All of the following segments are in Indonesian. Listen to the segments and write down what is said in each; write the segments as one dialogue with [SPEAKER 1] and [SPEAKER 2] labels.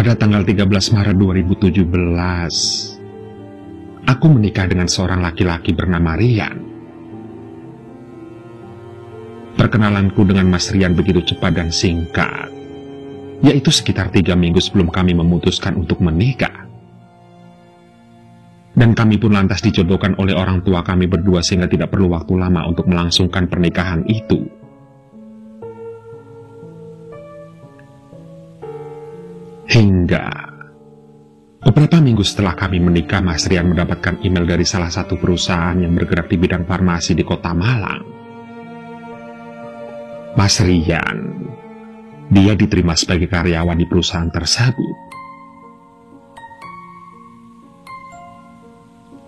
[SPEAKER 1] Pada tanggal 13 Maret 2017, aku menikah dengan seorang laki-laki bernama Rian. Perkenalanku dengan Mas Rian begitu cepat dan singkat, yaitu sekitar 3 minggu sebelum kami memutuskan untuk menikah. Dan kami pun lantas dijodohkan oleh orang tua kami berdua sehingga tidak perlu waktu lama untuk melangsungkan pernikahan itu. Hingga beberapa minggu setelah kami menikah, Mas Rian mendapatkan email dari salah satu perusahaan yang bergerak di bidang farmasi di kota Malang. Mas Rian, dia diterima sebagai karyawan di perusahaan tersebut.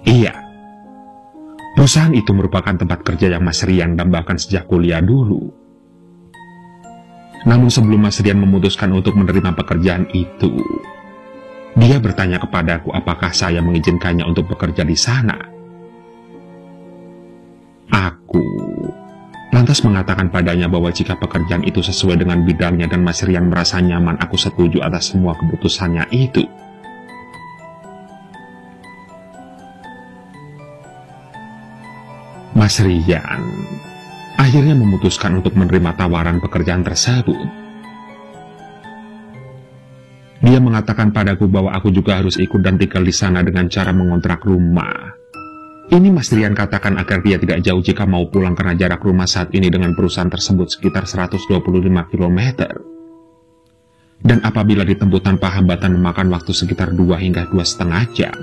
[SPEAKER 1] Iya, perusahaan itu merupakan tempat kerja yang Mas Rian dambakan sejak kuliah dulu. Namun sebelum Mas Rian memutuskan untuk menerima pekerjaan itu, dia bertanya kepadaku apakah saya mengizinkannya untuk bekerja di sana. Aku lantas mengatakan padanya bahwa jika pekerjaan itu sesuai dengan bidangnya dan Mas Rian merasa nyaman, aku setuju atas semua keputusannya itu. Mas Rian akhirnya memutuskan untuk menerima tawaran pekerjaan tersebut. Dia mengatakan padaku bahwa aku juga harus ikut dan tinggal di sana dengan cara mengontrak rumah. Ini Mas Rian katakan agar dia tidak jauh jika mau pulang karena jarak rumah saat ini dengan perusahaan tersebut sekitar 125 km. Dan apabila ditempuh tanpa hambatan memakan waktu sekitar 2 hingga 2,5 jam.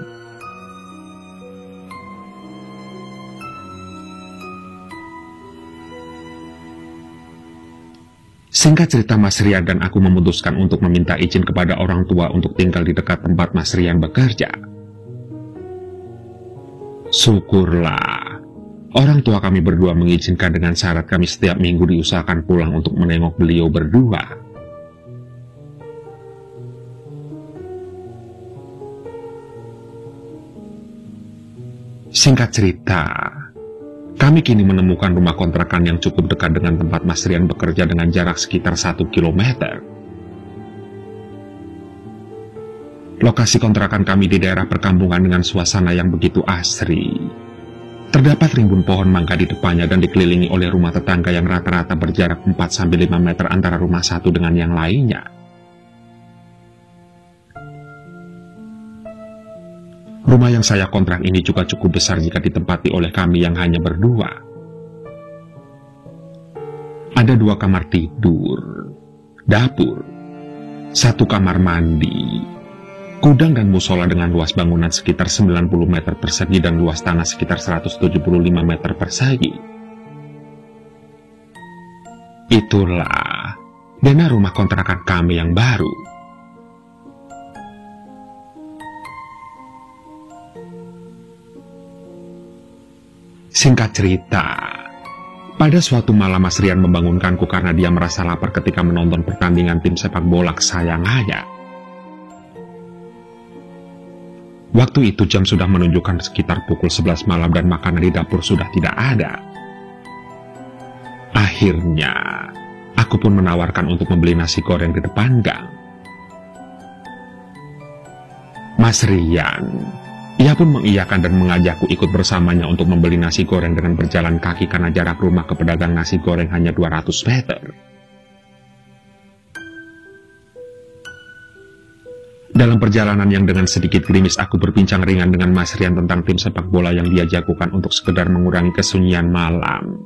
[SPEAKER 1] Singkat cerita, Mas Rian dan aku memutuskan untuk meminta izin kepada orang tua untuk tinggal di dekat tempat Mas Rian bekerja. Syukurlah, orang tua kami berdua mengizinkan dengan syarat kami setiap minggu diusahakan pulang untuk menengok beliau berdua. Singkat cerita, kami kini menemukan rumah kontrakan yang cukup dekat dengan tempat Mas Rian bekerja dengan jarak sekitar 1 km. Lokasi kontrakan kami di daerah perkampungan dengan suasana yang begitu asri. Terdapat rimbun pohon mangga di depannya dan dikelilingi oleh rumah tetangga yang rata-rata berjarak 4-5 meter antara rumah satu dengan yang lainnya. Rumah yang saya kontrak ini juga cukup besar jika ditempati oleh kami yang hanya berdua. Ada 2 kamar tidur, dapur, 1 kamar mandi, gudang dan musola dengan luas bangunan sekitar 90 meter persegi dan luas tanah sekitar 175 meter persegi. Itulah dana rumah kontrakan kami yang baru. Singkat cerita, pada suatu malam Mas Rian membangunkanku karena dia merasa lapar ketika menonton pertandingan tim sepak bola kesayangannya. Waktu itu jam sudah menunjukkan sekitar pukul 11 malam dan makanan di dapur sudah tidak ada. Akhirnya, aku pun menawarkan untuk membeli nasi goreng di depan gang. Mas Rian, ia pun mengiyakan dan mengajakku ikut bersamanya untuk membeli nasi goreng dengan berjalan kaki karena jarak rumah ke pedagang nasi goreng hanya 200 meter. Dalam perjalanan yang dengan sedikit gerimis, aku berbincang ringan dengan Mas Rian tentang tim sepak bola yang dia jagokan untuk sekedar mengurangi kesunyian malam.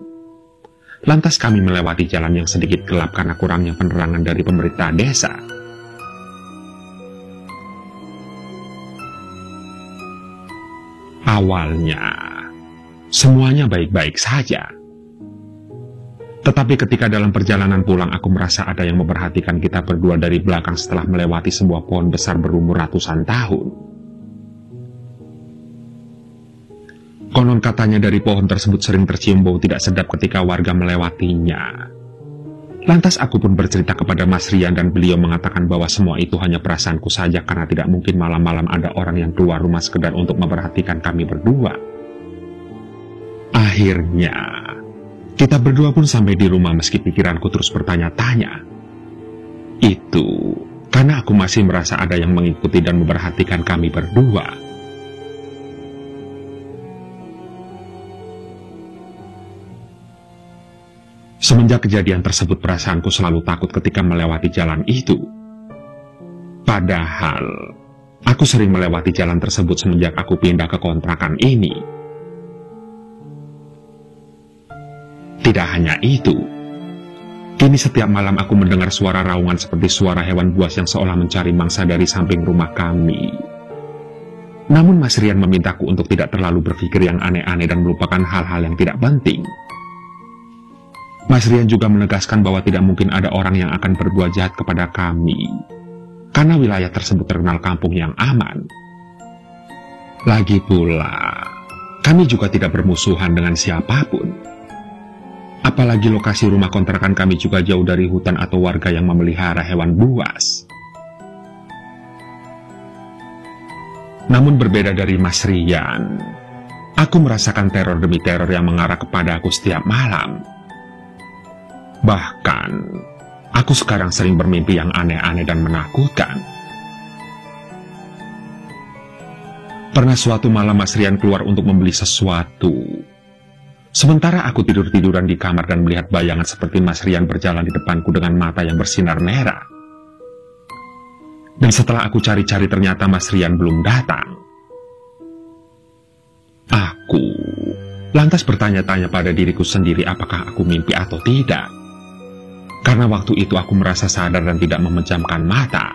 [SPEAKER 1] Lantas kami melewati jalan yang sedikit gelap karena kurangnya penerangan dari pemerintah desa. Awalnya, semuanya baik-baik saja. Tetapi ketika dalam perjalanan pulang aku merasa ada yang memperhatikan kita berdua dari belakang setelah melewati sebuah pohon besar berumur ratusan tahun. Konon katanya dari pohon tersebut sering tercium bau tidak sedap ketika warga melewatinya. Lantas aku pun bercerita kepada Mas Rian dan beliau mengatakan bahwa semua itu hanya perasaanku saja karena tidak mungkin malam-malam ada orang yang keluar rumah sekedar untuk memperhatikan kami berdua. Akhirnya, kita berdua pun sampai di rumah meski pikiranku terus bertanya-tanya. Itu karena aku masih merasa ada yang mengikuti dan memperhatikan kami berdua. Semenjak kejadian tersebut, perasaanku selalu takut ketika melewati jalan itu. Padahal, aku sering melewati jalan tersebut semenjak aku pindah ke kontrakan ini. Tidak hanya itu, kini setiap malam aku mendengar suara raungan seperti suara hewan buas yang seolah mencari mangsa dari samping rumah kami. Namun Mas Rian memintaku untuk tidak terlalu berpikir yang aneh-aneh dan melupakan hal-hal yang tidak penting. Mas Rian juga menegaskan bahwa tidak mungkin ada orang yang akan berbuat jahat kepada kami, karena wilayah tersebut terkenal kampung yang aman. Lagi pula, kami juga tidak bermusuhan dengan siapapun. Apalagi lokasi rumah kontrakan kami juga jauh dari hutan atau warga yang memelihara hewan buas. Namun berbeda dari Mas Rian, aku merasakan teror demi teror yang mengarah kepada aku setiap malam. Bahkan, aku sekarang sering bermimpi yang aneh-aneh dan menakutkan. Pernah suatu malam Mas Rian keluar untuk membeli sesuatu. Sementara aku tidur-tiduran di kamar dan melihat bayangan seperti Mas Rian berjalan di depanku dengan mata yang bersinar merah. Dan setelah aku cari-cari ternyata Mas Rian belum datang. Aku lantas bertanya-tanya pada diriku sendiri apakah aku mimpi atau tidak. Karena waktu itu aku merasa sadar dan tidak memejamkan mata.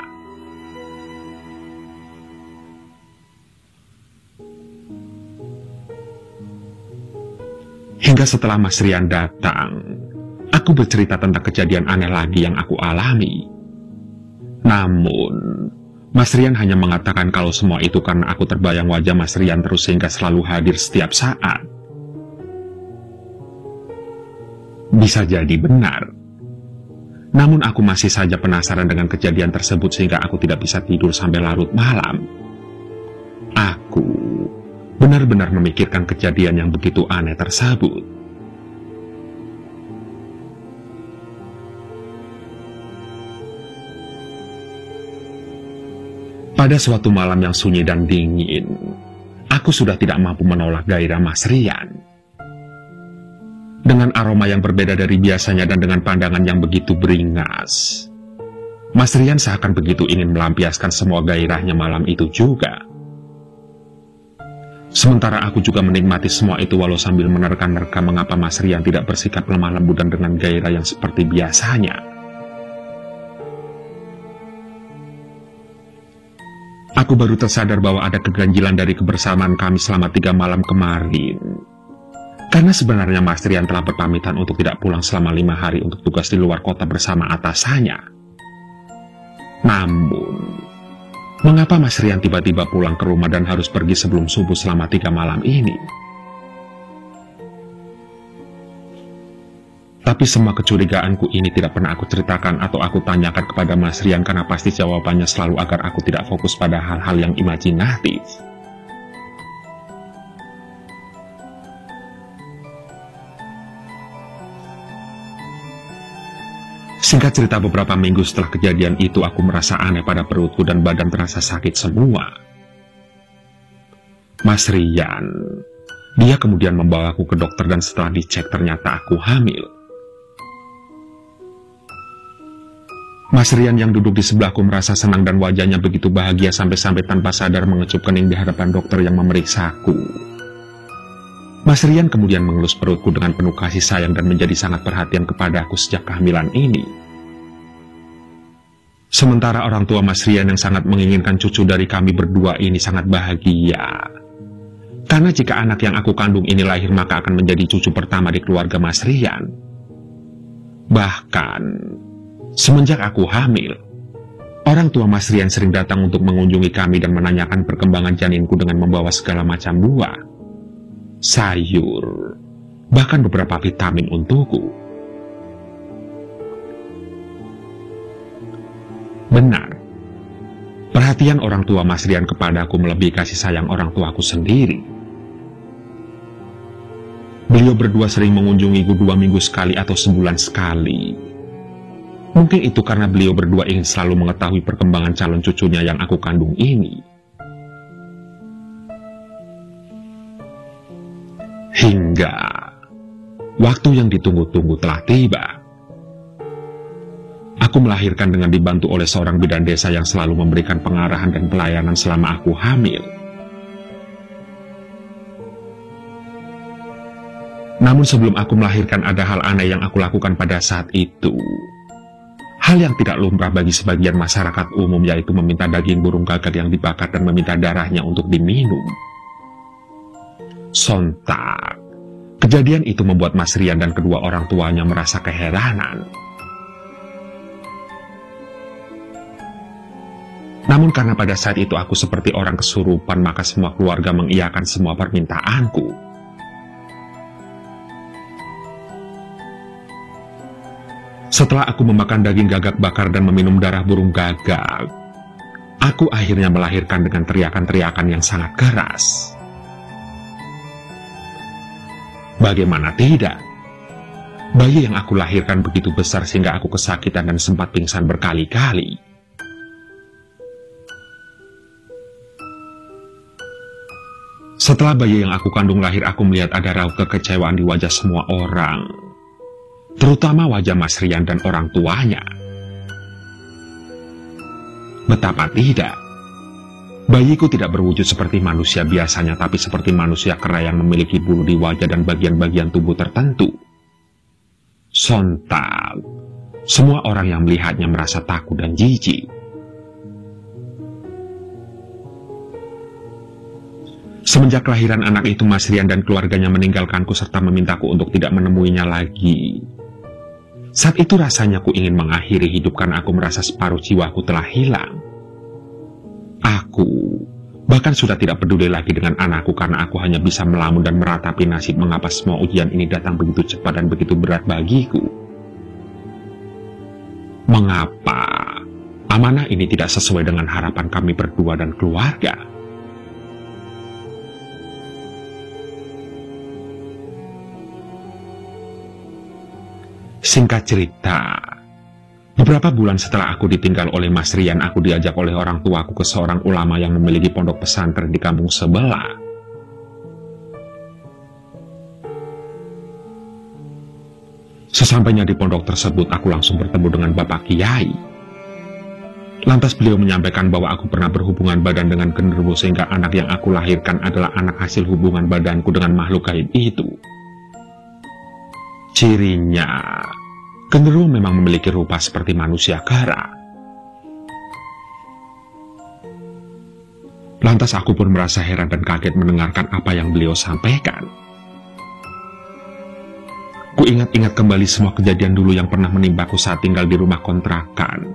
[SPEAKER 1] Hingga setelah Mas Rian datang, aku bercerita tentang kejadian aneh lagi yang aku alami. Namun, Mas Rian hanya mengatakan kalau semua itu karena aku terbayang wajah Mas Rian terus sehingga selalu hadir setiap saat. Bisa jadi benar. Namun aku masih saja penasaran dengan kejadian tersebut sehingga aku tidak bisa tidur sampai larut malam. Aku benar-benar memikirkan kejadian yang begitu aneh tersebut. Pada suatu malam yang sunyi dan dingin, aku sudah tidak mampu menolak gairah Mas Rian. Dengan aroma yang berbeda dari biasanya dan dengan pandangan yang begitu beringas, Mas Rian seakan begitu ingin melampiaskan semua gairahnya malam itu juga. Sementara aku juga menikmati semua itu walau sambil menerka-nerka mengapa Mas Rian tidak bersikap lemah lembut dan dengan gairah yang seperti biasanya. Aku baru tersadar bahwa ada keganjilan dari kebersamaan kami selama 3 malam kemarin. Karena sebenarnya Mas Rian telah berpamitan untuk tidak pulang selama 5 hari untuk tugas di luar kota bersama atasannya. Namun, mengapa Mas Rian tiba-tiba pulang ke rumah dan harus pergi sebelum subuh selama 3 malam ini? Tapi semua kecurigaanku ini tidak pernah aku ceritakan atau aku tanyakan kepada Mas Rian karena pasti jawabannya selalu agar aku tidak fokus pada hal-hal yang imajinatif. Singkat cerita, beberapa minggu setelah kejadian itu aku merasa aneh pada perutku dan badan terasa sakit semua. Mas Rian, dia kemudian membawaku ke dokter dan setelah dicek ternyata aku hamil. Mas Rian yang duduk di sebelahku merasa senang dan wajahnya begitu bahagia sampai-sampai tanpa sadar mengecup kening di hadapan dokter yang memeriksaku. Mas Rian kemudian mengelus perutku dengan penuh kasih sayang dan menjadi sangat perhatian kepada aku sejak kehamilan ini. Sementara orang tua Mas Rian yang sangat menginginkan cucu dari kami berdua ini sangat bahagia. Karena jika anak yang aku kandung ini lahir maka akan menjadi cucu pertama di keluarga Mas Rian. Bahkan, semenjak aku hamil, orang tua Mas Rian sering datang untuk mengunjungi kami dan menanyakan perkembangan janinku dengan membawa segala macam buah, sayur, bahkan beberapa vitamin untukku. Benar, perhatian orang tua Mas Rian kepadaku melebihi kasih sayang orang tuaku sendiri. Beliau berdua sering mengunjungiku 2 minggu sekali atau sebulan sekali. Mungkin itu karena beliau berdua ingin selalu mengetahui perkembangan calon cucunya yang aku kandung ini. Hingga waktu yang ditunggu-tunggu telah tiba. Aku melahirkan dengan dibantu oleh seorang bidan desa yang selalu memberikan pengarahan dan pelayanan selama aku hamil. Namun sebelum aku melahirkan ada hal aneh yang aku lakukan pada saat itu. Hal yang tidak lumrah bagi sebagian masyarakat umum, yaitu meminta daging burung gagak yang dibakar dan meminta darahnya untuk diminum. Sontak, kejadian itu membuat Mas Rian dan kedua orang tuanya merasa keheranan. Namun karena pada saat itu aku seperti orang kesurupan, maka semua keluarga mengiyakan semua permintaanku. Setelah aku memakan daging gagak bakar dan meminum darah burung gagak, aku akhirnya melahirkan dengan teriakan-teriakan yang sangat keras. Bagaimana tidak? Bayi yang aku lahirkan begitu besar sehingga aku kesakitan dan sempat pingsan berkali-kali. Setelah bayi yang aku kandung lahir, aku melihat ada raut kekecewaan di wajah semua orang, terutama wajah Mas Rian dan orang tuanya. Betapa tidak, bayiku tidak berwujud seperti manusia biasanya, tapi seperti manusia kera yang memiliki bulu di wajah dan bagian-bagian tubuh tertentu. Sontak, semua orang yang melihatnya merasa takut dan jijik. Semenjak kelahiran anak itu, Mas Rian dan keluarganya meninggalkanku serta memintaku untuk tidak menemuinya lagi. Saat itu rasanya ku ingin mengakhiri hidup karena aku merasa separuh jiwaku telah hilang. Aku bahkan sudah tidak peduli lagi dengan anakku karena aku hanya bisa melamun dan meratapi nasib mengapa semua ujian ini datang begitu cepat dan begitu berat bagiku. Mengapa amanah ini tidak sesuai dengan harapan kami berdua dan keluarga? Singkat cerita, beberapa bulan setelah aku ditinggal oleh Mas Rian, aku diajak oleh orang tuaku ke seorang ulama yang memiliki pondok pesantren di kampung sebelah. Sesampainya di pondok tersebut, aku langsung bertemu dengan Bapak Kiai. Lantas beliau menyampaikan bahwa aku pernah berhubungan badan dengan genderuwo sehingga anak yang aku lahirkan adalah anak hasil hubungan badanku dengan makhluk gaib itu. Cirinya, genderuwo memang memiliki rupa seperti manusia kera. Lantas aku pun merasa heran dan kaget mendengarkan apa yang beliau sampaikan. Ku ingat-ingat kembali semua kejadian dulu yang pernah menimbaku saat tinggal di rumah kontrakan.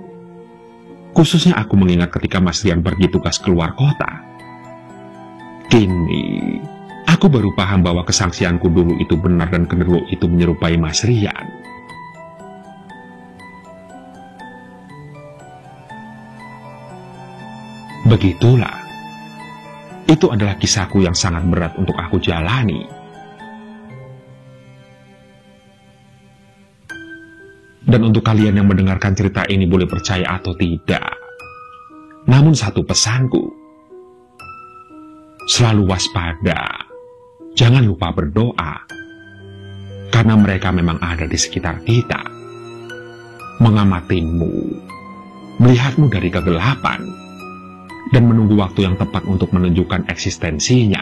[SPEAKER 1] Khususnya aku mengingat ketika Mas Rian pergi tugas keluar kota. Kini aku baru paham bahwa kesaksianku dulu itu benar dan genderuwo itu menyerupai Mas Rian. Begitulah. Itu adalah kisahku yang sangat berat untuk aku jalani. Dan untuk kalian yang mendengarkan cerita ini boleh percaya atau tidak. Namun satu pesanku, selalu waspada. Jangan lupa berdoa, karena mereka memang ada di sekitar kita, mengamatimu, melihatmu dari kegelapan, dan menunggu waktu yang tepat untuk menunjukkan eksistensinya.